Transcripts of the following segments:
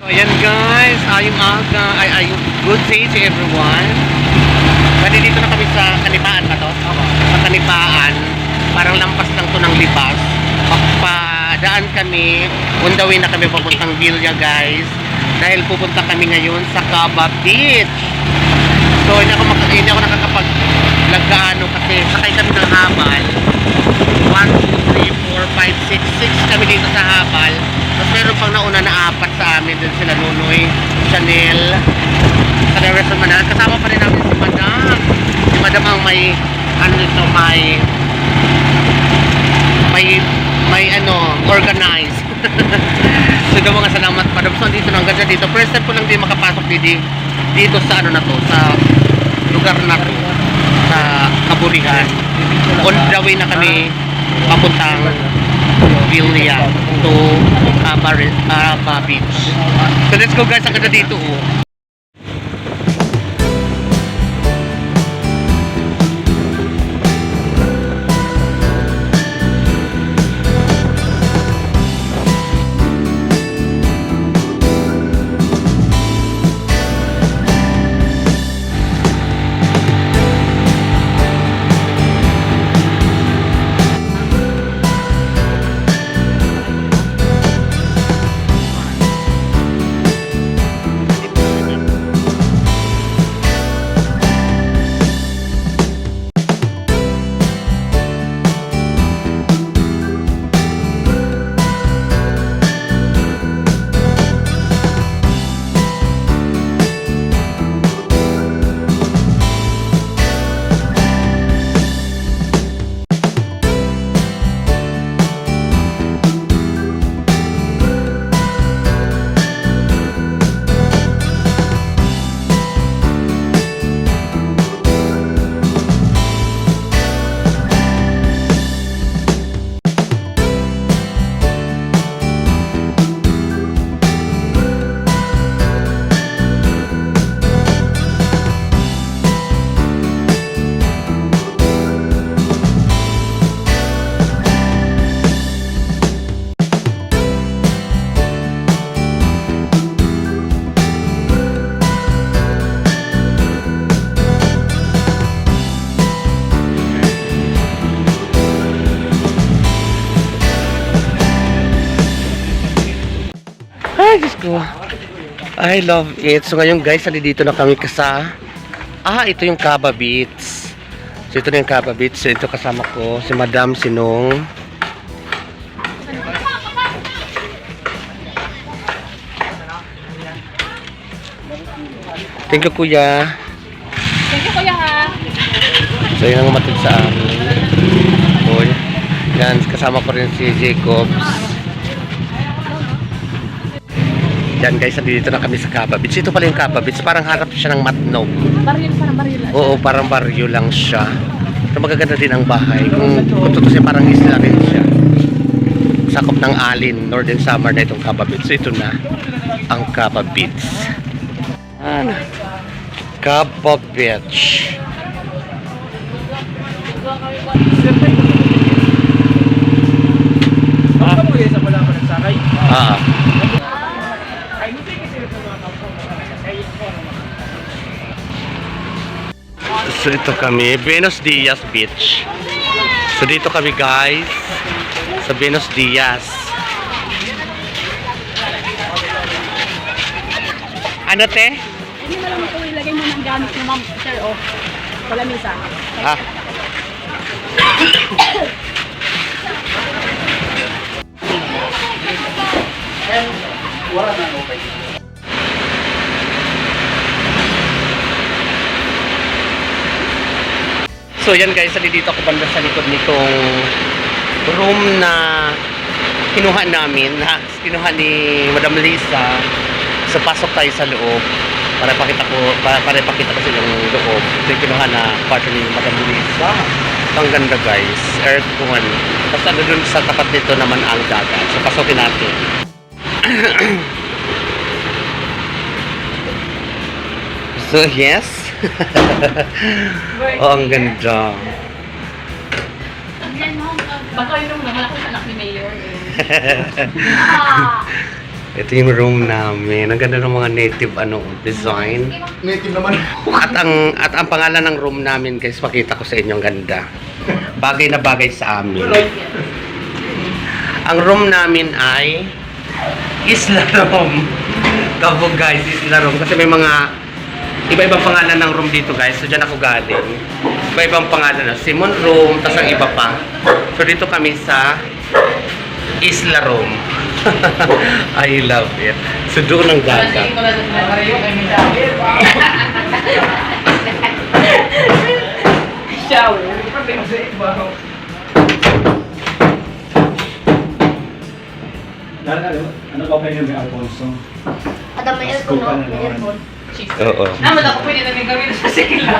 Ayan guys, ayong aga, good day to everyone. Bali dito na kami sa Kanipaan ba to? Sa Kanipaan, parang lampas lang to ng Libas. Papadaan kami, on the way na kami papuntang Villa guys. Dahil pupunta kami ngayon sa Caba Beach. So hindi ako nakakapag-lagano kasi sakay kami ng habal. 1, 2, 3, 4, 5, 6 kami dito sa habal. Tapos meron pang nauna na 4 sa amin. Doon sila Nunoy, Chanel, sa restaurant Manal. Kasama pa rin namin si Madam. Si Madam ang may organized. So daw mga salamat Madam. So dito na, ang ganda dito. First time ko lang din makapasok dito sa sa lugar na to, sa Kaburihan. On the way na kami papuntang Villa to Caba Beach. So let's go guys, ang ganda dito oh. Ay, Diyos ko. I love it. So ngayon guys, dito na kami ito yung Caba Beach. So ito na yung Caba Beach. So ito kasama ko, si Madam Sinong. Thank you kuya. Thank you kuya ha. So yun ang matid sa amin. Boy. Yan, kasama ko rin si Jacobs. Yan guys, dito na kami sa Caba Beach. Ito pala yung Caba Beach. Parang harap siya ng Matnog. Parang baryo lang. Oo, parang baryo lang siya. So magaganda din ang bahay. Kung tutusin, parang isla rin siya. Sakop ng Alin, Northern Samar na itong Caba Beach. So ito na ang Caba Beach. Ano? Caba Beach. So ito kami, Buenos Dias Beach. So dito kami guys sa Buenos Dias. Ano te? Hindi na lang ito ilagay mo ng gamit ni ma'am sir o wala misa. Ah. Wala na okay. So yan guys, dito ako banda sa likod nitong room na kinuha ni Madam Lisa. So pasok tayo sa loob para ipakita ko sa yung loob. Ito yung kinuha na partner ni Madam Lisa. Ang ganda guys, aircon. Tapos dun sa tapat nito naman ang dagat. So pasokin natin. So yes. Oh, ang ganda. Baka yun yung malaki anak ni Mayor. Ito yung room namin. Ang ganda ng mga native design. Native naman. At ang pangalan ng room namin, guys, pakita ko sa inyo, ang ganda. Bagay na bagay sa amin. Ang room namin ay Isla Room. Kabog, guys, Isla Room. Kasi may mga iba-ibang pangalan ng room dito, guys. So, dyan ako galing. Iba-ibang pangalan na. Simon Room, tapos ang iba pa. So, dito kami sa Isla Room. I love it. So, doon ang dagat. Shower. Ano ba kayo may Alfonso? Ada may aircon, no? May aircon. Oo. Naman ako pwede namin gawin sa sila.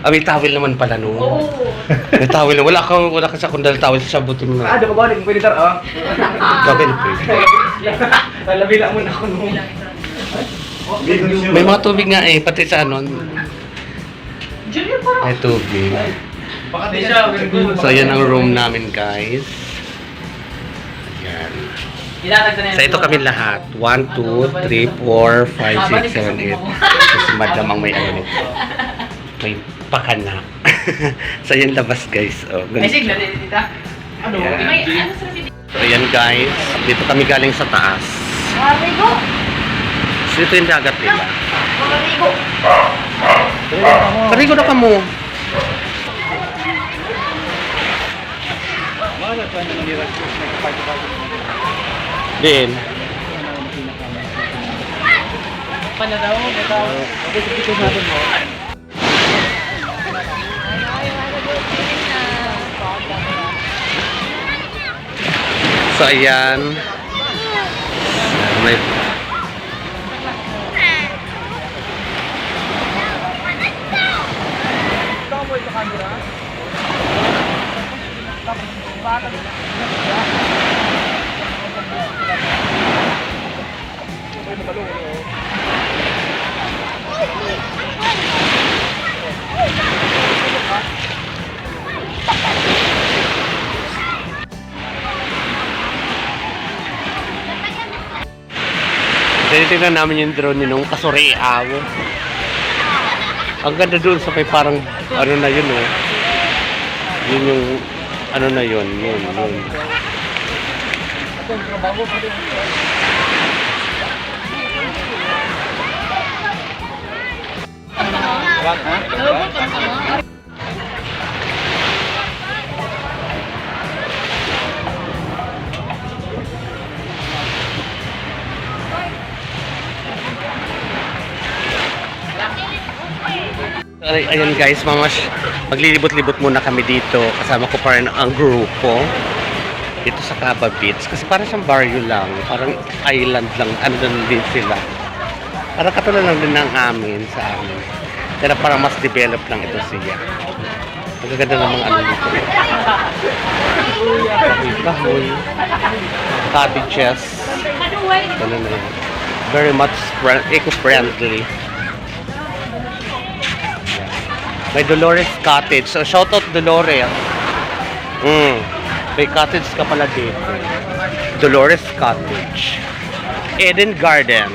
May towel naman pala noon. Oo. May towel. Wala ka sa kundal towel sa butin mo. Di ba ba? Pwede tar, Gawin, please. Labila mo na ako nung. May mga tubig nga pati sa Junior parang. may tubig. Baka di siya. So, yan ang room namin, guys. Yan. Ilatag So, ito kami lahat. 1, 2, 3, 4, 5, 6, 7, 8. Kasi madam ang may nito. May pakana. So, yan labas, guys. Oh, May ganun. signal din dito. Ano? Yeah. May ano sa video? So, yan, guys. Dito kami galing sa taas. Marigo! So, ito yung dagat nila. Marigo! Karigo na ka mo. Din. Pana daw, ito. So, ayan. May... Tinitingnan namin yung drone ni nung Kasureaw. Ang ganda doon sa may parang ano na yun oh. Yun yung ano na yun. Ayan guys, maglilibot-libot muna kami dito. Kasama ko pa rin ang grupo dito sa Caba Beach. Kasi parang siyang barrio lang. Parang island lang. Ano din sila. Parang katulad lang din ng amin sa amin. Pero parang mas developed lang ito siya. Magaganda ng mga ano dito. Kahoy. Cottages. Ganun na yun. Very much eco-friendly. May Dolores Cottage. So, shout out Dolores. May cottage ka pala dito. Dolores Cottage. Eden Garden.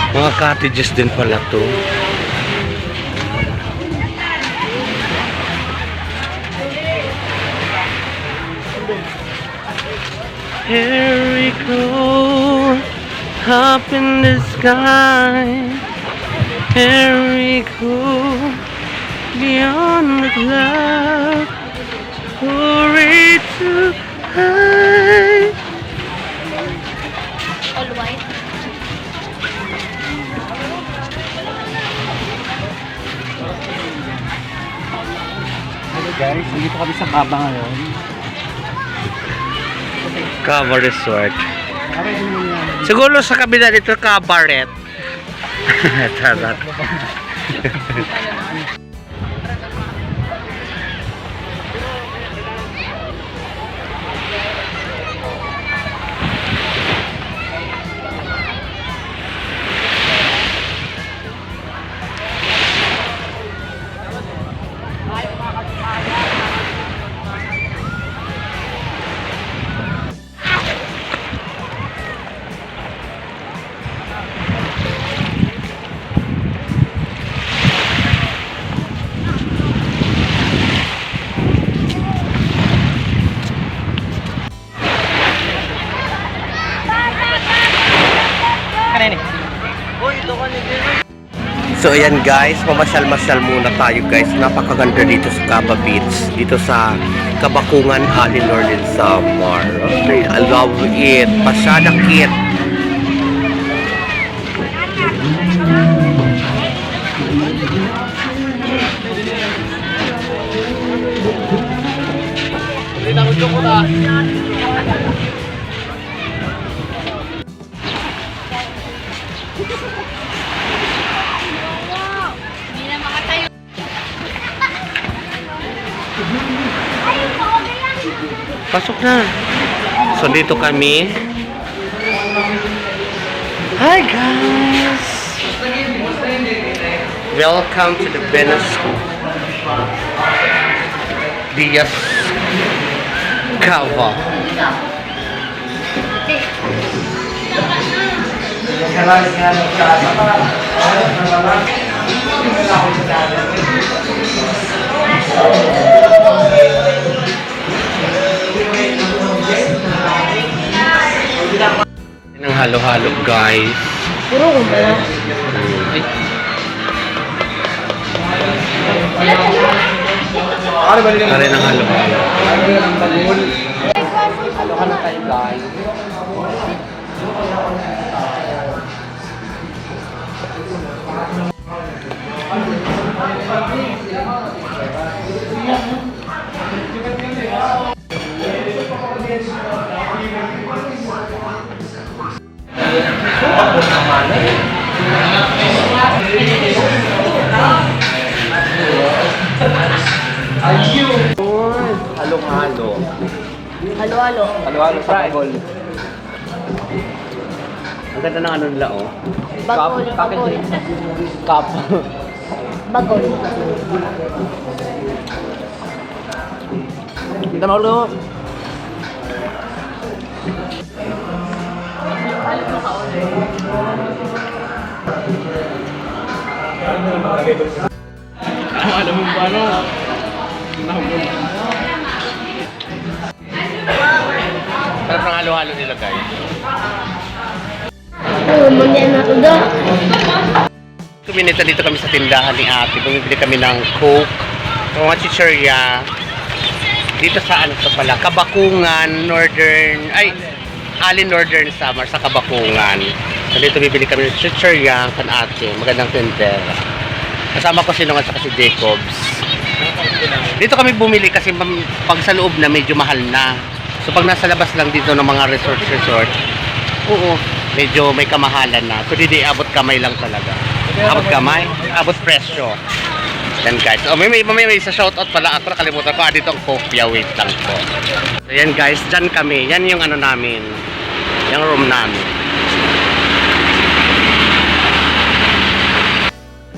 Mga cottages din pala to. Here we go, up in the sky. Here we go, beyond the clouds. Hurry to high. All white. Hello guys, dito kami sa Caba ngayon. Caba Resort. Siguro sa kabila dito Cabaret. Charot. kanini. So ayan guys, mamasyal-masyal muna tayo guys. Napakaganda dito sa Caba Beach. Dito sa Kabakungan, Alin, Northern Samar. Okay, I love it. Pasyada kit. Hindi na makatayo. Pasok na. So dito kami. Hi guys! Welcome to the Venice Diaz Cava. Ng halo-halo guys. Puro ko pala. Pare ng halo-halo. Halo-halo tayo guys. Halo-halo. Halo-halo. Halo-halo sa bagol. Ang ganda ng ano nila oh. Bagol. Bagol. Cup. Bagol. Kita mau lu. Alam mo ba no? Sarap ng halo-halo nila guys. Oo, mandiyan na ito doon. Kuminita dito kami sa tindahan ni ate. Bumibili kami ng Coke. Mga chichirya. Dito sa ano to pala, Kabakungan, Northern, Alin Northern Samar sa Kabakungan. So dito bibili kami ng chichirya kan ate. Magandang tindera. Kasama ko sino nga sa si Jacobs. Dito kami bumili kasi pag sa loob na medyo mahal na. So pag nasa labas lang dito ng mga resort, oo, medyo may kamahalan na. So hindi abot kamay lang talaga. Abot kamay, abot presyo. Yan guys. Oh, may sa shoutout pala ako, nakalimutan ko. Dito ang kopya, wait lang po. So yan guys, dyan kami. Yan yung ano namin. Yung room namin.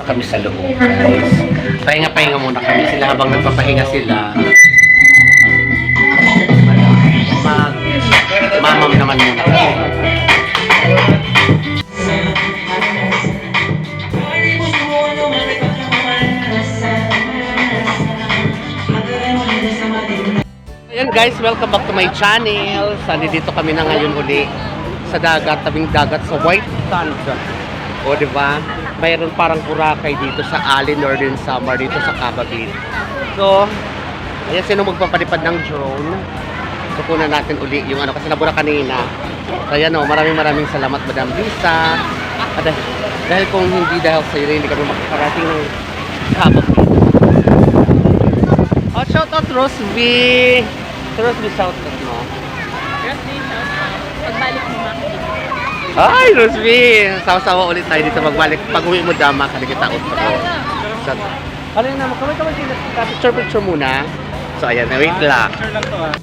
Kami sa loob guys. Pahinga-pahinga muna kami sila habang nagpapahinga sila. Mamam naman muna kami. Ayan guys, welcome back to my channel. Dito kami na ngayon uli sa dagat, tabing dagat sa White Sand. O diba? Mayroon parang Boracay dito sa Alin, Northern Samar, dito sa Caba Beach. So, ayan sino magpapalipad ng drone. So, kunan natin uli yung ano kasi nabura kanina. So, ayan o, maraming salamat Madam Lisa. At dahil kung hindi dahil sa iyo, hindi kami makakarating ng Caba Beach. Oh, shout out Rosby! So, Rosby, shout out mo. Rosby, pagbalik mo makikita. Ay, Rosby! Sawa-sawa ulit tayo dito magbalik. Pag uwi mo dama, kalikita out ako. So, ano yun naman, kamay picture muna. So, ayan, wait lang. Picture lang to ah.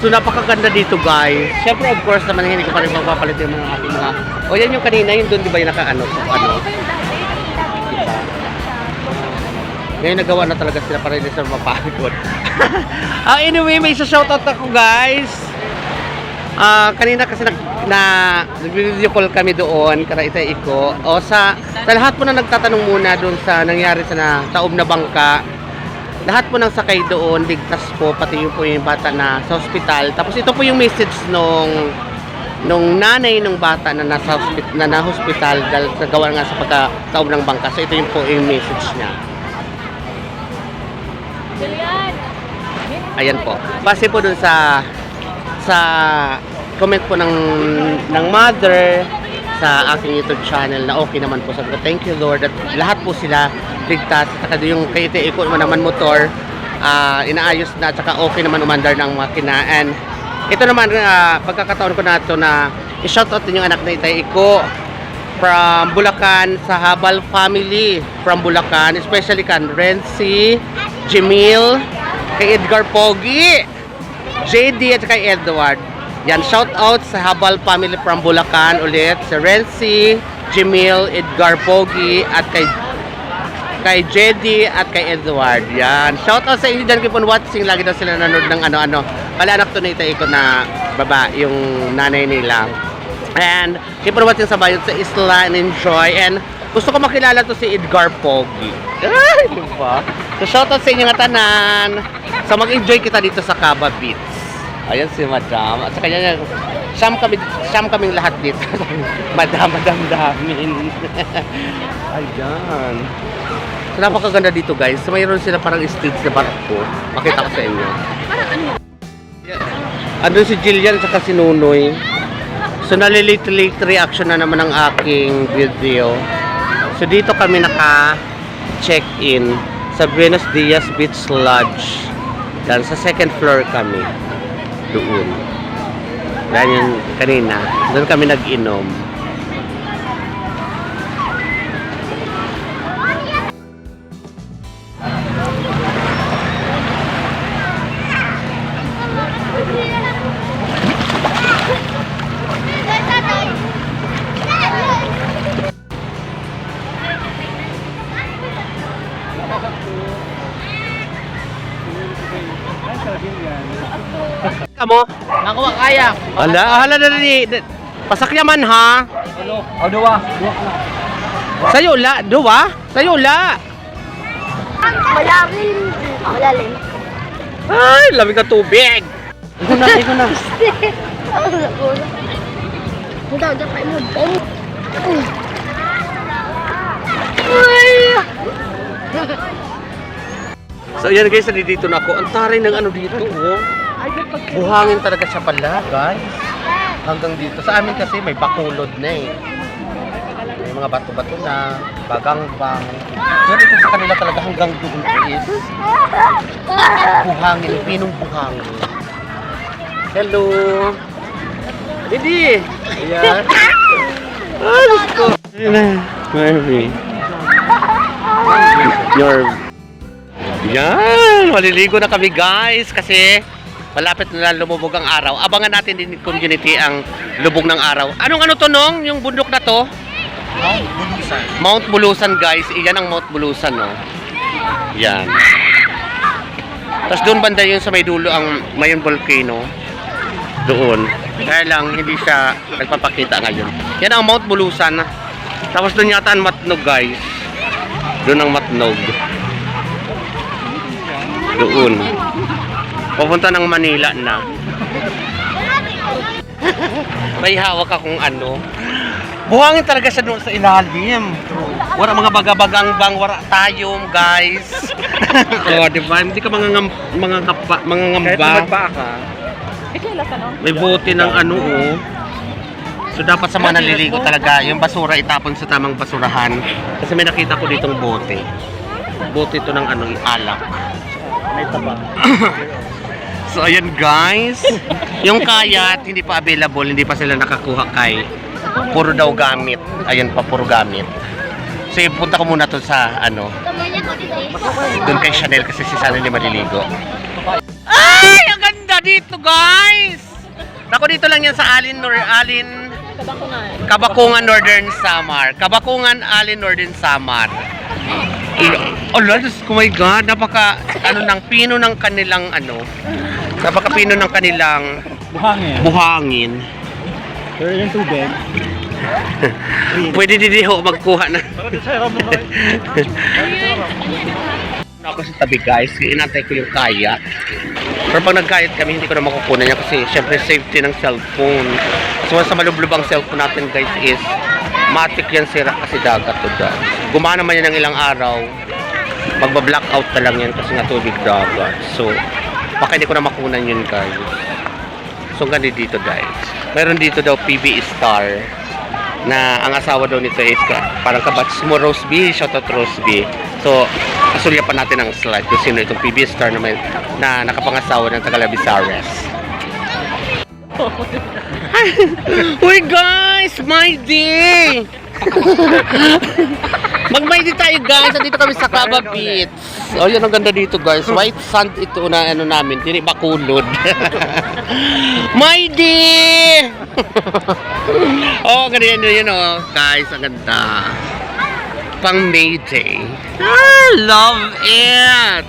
So napakaganda dito guys. Siyempre of course naman hindi ko pa rin mapapalit yung mga ating mga... O yan yung kanina, yung doon di ba yung naka-ano? Diba? Ngayon nagawa na talaga sila para hindi sila mapagod. Anyway, may isa-shoutout ako guys. Kanina kasi nag-video call kami doon, kada iko. O sa lahat po na nagtatanong muna doon sa nangyari sa taob na bangka. Lahat po ng sakay doon, ligtas po, pati yung po yung bata na sa hospital. Tapos ito po yung message nung nanay ng bata na nasa hospital dahil sa gawa nga sa pagkataob ng bangka. So ito yung po yung message niya. Ayan po. Base po dun sa comment po ng mother sa aking YouTube channel na okay naman po. Sabi ko, thank you Lord. At lahat po sila ligtas. At saka yung kay Iko naman motor, inaayos na. At saka okay naman umandar ng makina. And ito naman, pagkakataon ko na ito na i-shoutout din yung anak na Itay Iko from Bulacan sa Habal family from Bulacan. Especially kan Renzi, Jamil, kay Edgar Pogi, JD at kay Edward. Yan, shout out sa Habal family from Bulacan ulit. Si Renzi, Jamil, Edgar Pogi at kay JD at kay Edward. Yan, shout out sa inyo dyan. Keep on watching. Lagi daw sila nanonood ng ano-ano. Pala anak to na Iko na baba, yung nanay nila. And keep on watching sa bayan sa Isla and enjoy. And gusto ko makilala to si Edgar Pogi. Ay, diba? So shout out sa inyo nga tanan. So mag-enjoy kita dito sa Caba Beach. Ayan si Madam. At saka yan, siyam kaming lahat dito. Madam damin. Ayan. So napakaganda dito guys. So mayroon sila parang stage na barko. Makita ko sa inyo. Andun si Jillian at saka si Nunoy. So nalilate reaction na naman ang aking video. So dito kami naka-check-in sa Buenos Dias Beach Lodge. Dan sa second floor kami. Doon. Yan yung kanina. Doon kami nag-inom. Kamo? Nakuha kaya. Hala na ni. Pasakyaman ha. Ano? O, duwa. Sayo la, duwa? Sayo la. Malalim. Malalim. Ay, lamig ka tubig. Ito na. Mudah, dapat mo. So yan guys, dito na ako. Ang taray ng ano dito, oh. Buhangin talaga siya pala, guys. Hanggang dito. Sa amin kasi may bakulod na eh. May mga bato-bato na, bagang-bang. Pero ito sa kanila talaga hanggang doon is buhangin, pinong buhangin. Hello! Didi! Ayan. Ay, Diyos ko! Ayan na, Marvin. Yan! Maliligo na kami guys kasi malapit na lumubog ang araw. Abangan natin din community ang lubog ng araw. Anong to nong? Yung bundok na to? Mount Bulusan. Mount Bulusan guys. Iyan ang Mount Bulusan, no? Yan. Tapos doon banda yun sa may dulo ang Mayon Volcano. Doon. Kaya lang hindi siya nagpapakita ngayon. Yan ang Mount Bulusan. Tapos doon yata ang Matnog guys. Doon ang Matnog. Doon. Papunta ng Manila na. May hawak akong ano. Buhangin talaga siya doon sa ilalim. Wala mga baga-bagang bang wala tayo, guys. Oh, di ba? Hindi ka mangangamba. Kahit magpa ka. May bote ng ano, oh. So dapat sa mga naliligo talaga, yung basura itapon sa tamang basurahan. Kasi may nakita ko ditong bote. Bote ito ng ano, alak. May taba. So ayan guys, yung kayat hindi pa available, hindi pa sila nakakuha kay puro daw gamit. Ayan pa, puro gamit. So punta ko muna to sa ano, doon kay Chanel kasi si Chanel yung maliligo. Ay! Ang ganda dito, guys! Naku, dito lang yan sa Alin, Kabakungan, Northern Samar. Kabakungan, Alin, Northern Samar. Oh, Diyos ko, my God. Napaka, pino ng kanilang, napaka pino ng kanilang Buhangin. buhangin. Pero yung tubig. Pwede din ho magkuha na. Para di sa ram naman. Ako sa tabi, guys. Inantay ko yung kayat. Pero pag nagkayat kami, hindi ko na makukunan niya kasi syempre safety ng cellphone. So sa malublub ang cellphone natin, guys, is matik yan sira kasi dagat to guys. Gumana man yan ng ilang araw, magba-blackout na lang yan kasi nga tubig dagat. So baka hindi ko na makunan yun, guys. So ganito dito, guys. Meron dito daw PB Star na ang asawa daw nito is parang kabatch mo, Roseby. Shoutout Roseby. So kasulya pa natin ang slide kung sino itong PB Star na nakapangasawa ng Tagalabisares. Uy guys, my day! Mag-my day tayo guys. Nandito kami sa Caba Beach. Oh, yun ang ganda dito guys. White sand ito na namin. Dili makulod. My day! Oh, ganyan yun oh. Guys, ang ganda. Pang May Day. I love it!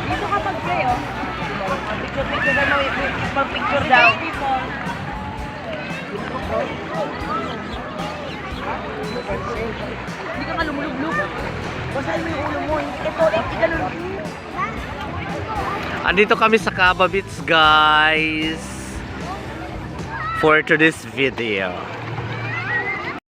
Dito ka mag-play, oh. Picture na pag-picture daw. Hindi ka malumulog-lug. Basahin mo yung ulo mo. Ito, ganun. Andito kami sa Caba Beach, guys. For today's video.